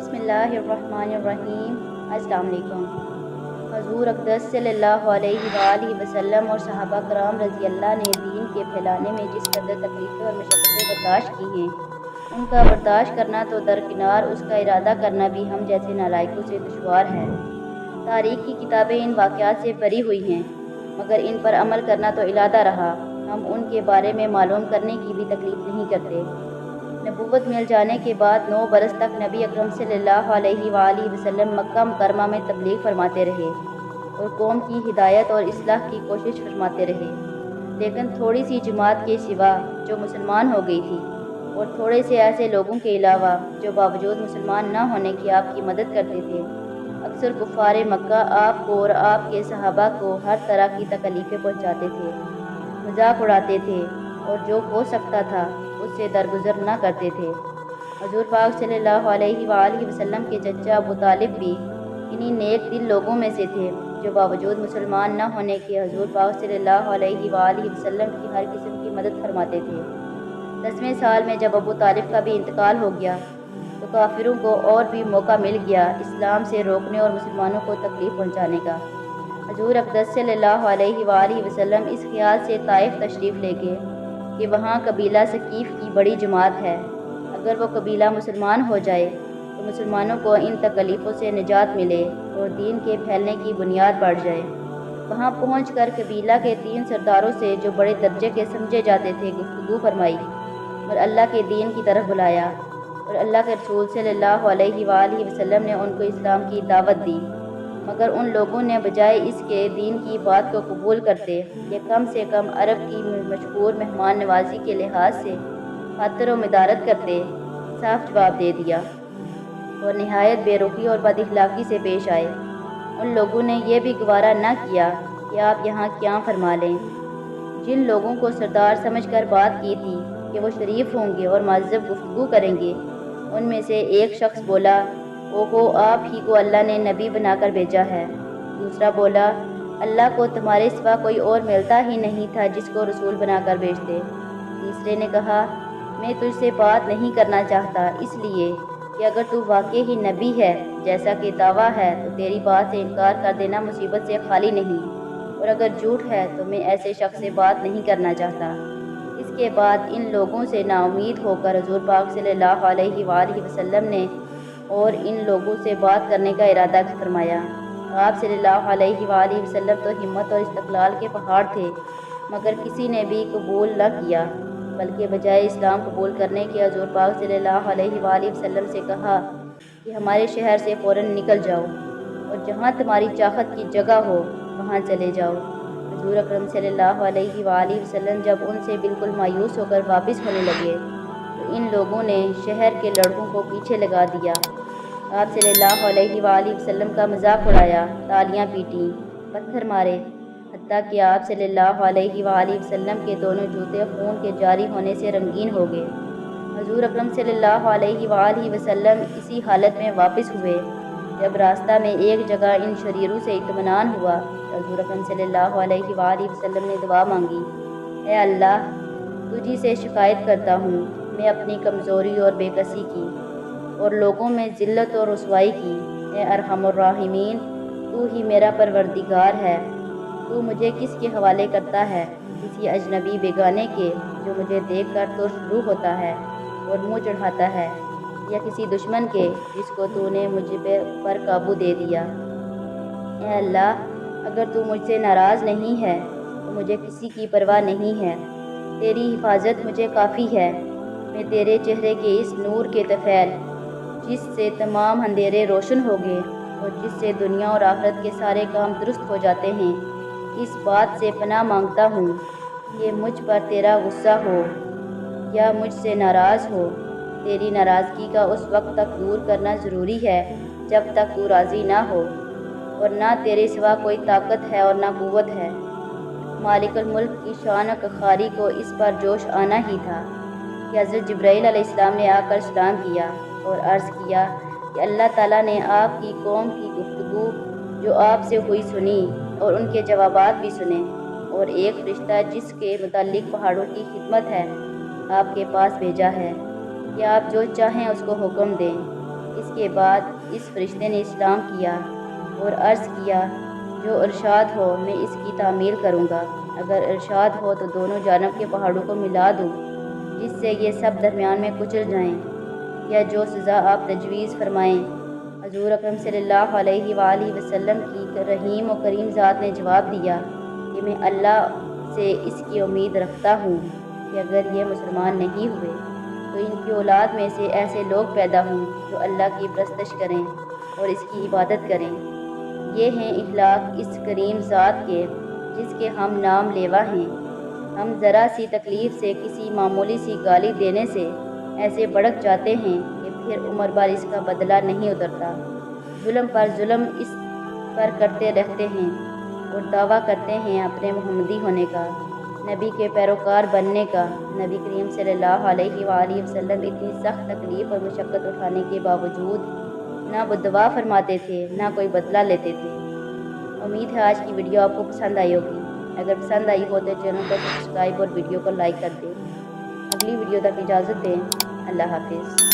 بسم اللہ الرحمن الرحیم۔ السلام علیکم۔ حضور اقدس صلی اللہ علیہ وآلہ وسلم اور صحابہ کرام رضی اللہ نے دین کے پھیلانے میں جس قدر تکلیفیں اور مشقتیں برداشت کی ہیں، ان کا برداشت کرنا تو درکنار، اس کا ارادہ کرنا بھی ہم جیسے نالائقوں سے دشوار ہے۔ تاریخ کی کتابیں ان واقعات سے بھری ہوئی ہیں، مگر ان پر عمل کرنا تو علادہ رہا۔ ہم ان کے بارے میں معلوم کرنے کی بھی تکلیف نہیں کرتے۔ نبوت مل جانے کے بعد 9 برس تک نبی اکرم صلی اللہ علیہ وآلہ وسلم مکہ مکرمہ میں تبلیغ فرماتے رہے اور قوم کی ہدایت اور اصلاح کی کوشش فرماتے رہے، لیکن تھوڑی سی جماعت کے سوا جو مسلمان ہو گئی تھی، اور تھوڑے سے ایسے لوگوں کے علاوہ جو باوجود مسلمان نہ ہونے کی آپ کی مدد کرتے تھے، اکثر کفار مکہ آپ کو اور آپ کے صحابہ کو ہر طرح کی تکلیفیں پہنچاتے تھے، مذاق اڑاتے تھے، اور جو ہو سکتا تھا اس سے درگزر نہ کرتے تھے۔ حضور پاک صلی اللہ علیہ وآلہ وسلم کے چچا ابو طالب بھی انہی نیک دل لوگوں میں سے تھے جو باوجود مسلمان نہ ہونے کے حضور پاک صلی اللہ علیہ وآلہ وسلم کی ہر قسم کی مدد فرماتے تھے۔ 10ویں سال میں جب ابو طالب کا بھی انتقال ہو گیا تو کافروں کو اور بھی موقع مل گیا اسلام سے روکنے اور مسلمانوں کو تکلیف پہنچانے کا۔ حضور اقدس صلی اللہ علیہ وآلہ وسلم اس خیال سے طائف تشریف لے گئے کہ وہاں قبیلہ ثقیف کی بڑی جماعت ہے، اگر وہ قبیلہ مسلمان ہو جائے تو مسلمانوں کو ان تکلیفوں سے نجات ملے اور دین کے پھیلنے کی بنیاد بڑھ جائے۔ وہاں پہنچ کر قبیلہ کے 3 سرداروں سے جو بڑے درجے کے سمجھے جاتے تھے گفتگو فرمائی اور اللہ کے دین کی طرف بلایا، اور اللہ کے رسول صلی اللہ علیہ وآلہ وسلم نے ان کو اسلام کی دعوت دی، مگر ان لوگوں نے بجائے اس کے دین کی بات کو قبول کرتے کہ کم سے کم عرب کی مشہور مہمان نوازی کے لحاظ سے خاطر و مدارت کرتے، صاف جواب دے دیا اور نہایت بے رخی اور بد اخلاقی سے پیش آئے۔ ان لوگوں نے یہ بھی گوارا نہ کیا کہ آپ یہاں کیا فرما لیں۔ جن لوگوں کو سردار سمجھ کر بات کی تھی کہ وہ شریف ہوں گے اور مہذب گفتگو کریں گے، ان میں سے ایک شخص بولا، اوہو، آپ ہی کو اللہ نے نبی بنا کر بھیجا ہے۔ دوسرا بولا، اللہ کو تمہارے سوا کوئی اور ملتا ہی نہیں تھا جس کو رسول بنا کر بھیجتے۔ تیسرے نے کہا، میں تجھ سے بات نہیں کرنا چاہتا اس لیے کہ اگر تو واقعی ہی نبی ہے جیسا کہ دعویٰ ہے تو تیری بات سے انکار کر دینا مصیبت سے خالی نہیں، اور اگر جھوٹ ہے تو میں ایسے شخص سے بات نہیں کرنا چاہتا۔ اس کے بعد ان لوگوں سے نا امید ہو کر حضور پاک صلی اللہ علیہ وآلہ وسلم نے اور ان لوگوں سے بات کرنے کا ارادہ فرمایا۔ آپ صلی اللہ علیہ وآلہ وسلم تو ہمت اور استقلال کے پہاڑ تھے، مگر کسی نے بھی قبول نہ کیا، بلکہ بجائے اسلام قبول کرنے کے حضور پاک صلی اللہ علیہ وآلہ وسلم سے کہا کہ ہمارے شہر سے فوراً نکل جاؤ اور جہاں تمہاری چاہت کی جگہ ہو وہاں چلے جاؤ۔ حضور اکرم صلی اللہ علیہ وآلہ وسلم جب ان سے بالکل مایوس ہو کر واپس ہونے لگے تو ان لوگوں نے شہر کے لڑکوں کو پیچھے لگا دیا، آپ صلی اللہ علیہ وآلہ وسلم کا مذاق اڑایا، تالیاں پیٹیں، پتھر مارے، حتیٰ کہ آپ صلی اللہ علیہ وآلہ وسلم کے دونوں جوتے خون کے جاری ہونے سے رنگین ہو گئے۔ حضور اکرم صلی اللہ علیہ وآلہ وسلم اسی حالت میں واپس ہوئے۔ جب راستہ میں ایک جگہ ان شریروں سے اطمینان ہوا تو حضور اکرم صلی اللہ علیہ وآلہ وسلم نے دعا مانگی، اے اللہ، تجھی سے شکایت کرتا ہوں میں اپنی کمزوری اور بے کسی کی اور لوگوں میں ذلت اور رسوائی کی۔ اے ارحم الراحمین، تو ہی میرا پروردگار ہے، تو مجھے کس کے حوالے کرتا ہے؟ کسی اجنبی بیگانے کے جو مجھے دیکھ کر ترش رو ہوتا ہے اور منہ چڑھاتا ہے، یا کسی دشمن کے جس کو تو نے مجھ پر قابو دے دیا؟ اے اللہ، اگر تو مجھ سے ناراض نہیں ہے تو مجھے کسی کی پرواہ نہیں ہے، تیری حفاظت مجھے کافی ہے۔ میں تیرے چہرے کے اس نور کے طفیل جس سے تمام اندھیرے روشن ہو گئے اور جس سے دنیا اور آخرت کے سارے کام درست ہو جاتے ہیں، اس بات سے پناہ مانگتا ہوں کہ مجھ پر تیرا غصہ ہو یا مجھ سے ناراض ہو۔ تیری ناراضگی کا اس وقت تک دور کرنا ضروری ہے جب تک تو راضی نہ ہو، اور نہ تیرے سوا کوئی طاقت ہے اور نہ قوت ہے۔ مالک الملک کی شان و کخاری کو اس پر جوش آنا ہی تھا کہ حضرت جبرائیل علیہ السلام نے آ کر سلام کیا اور عرض کیا کہ اللہ تعالیٰ نے آپ کی قوم کی گفتگو جو آپ سے ہوئی سنی اور ان کے جوابات بھی سنے، اور ایک فرشتہ جس کے متعلق پہاڑوں کی خدمت ہے آپ کے پاس بھیجا ہے کہ آپ جو چاہیں اس کو حکم دیں۔ اس کے بعد اس فرشتے نے اسلام کیا اور عرض کیا جو ارشاد ہو میں اس کی تعمیل کروں گا، اگر ارشاد ہو تو دونوں جانب کے پہاڑوں کو ملا دوں جس سے یہ سب درمیان میں کچل جائیں، یا جو سزا آپ تجویز فرمائیں۔ حضور اکرم صلی اللہ علیہ وآلہ وسلم کی رحیم و کریم ذات نے جواب دیا کہ میں اللہ سے اس کی امید رکھتا ہوں کہ اگر یہ مسلمان نہیں ہوئے تو ان کی اولاد میں سے ایسے لوگ پیدا ہوں جو اللہ کی پرستش کریں اور اس کی عبادت کریں۔ یہ ہیں اخلاق اس کریم ذات کے جس کے ہم نام لیوا ہیں۔ ہم ذرا سی تکلیف سے، کسی معمولی سی گالی دینے سے ایسے بھڑک جاتے ہیں کہ پھر عمر بھر اس کا بدلہ نہیں اترتا۔ ظلم پر ظلم اس پر کرتے رہتے ہیں اور دعویٰ کرتے ہیں اپنے محمدی ہونے کا، نبی کے پیروکار بننے کا۔ نبی کریم صلی اللہ علیہ وآلہ وسلم اتنی سخت تکلیف اور مشقت اٹھانے کے باوجود نہ وہ دعا فرماتے تھے نہ کوئی بدلہ لیتے تھے۔ امید ہے آج کی ویڈیو آپ کو پسند آئی ہوگی۔ اگر پسند آئی ہو تو چینل کو سبسکرائب اور ویڈیو کو لائک کر دیں۔ اگلی ویڈیو تک اجازت دیں۔ اللہ حافظ۔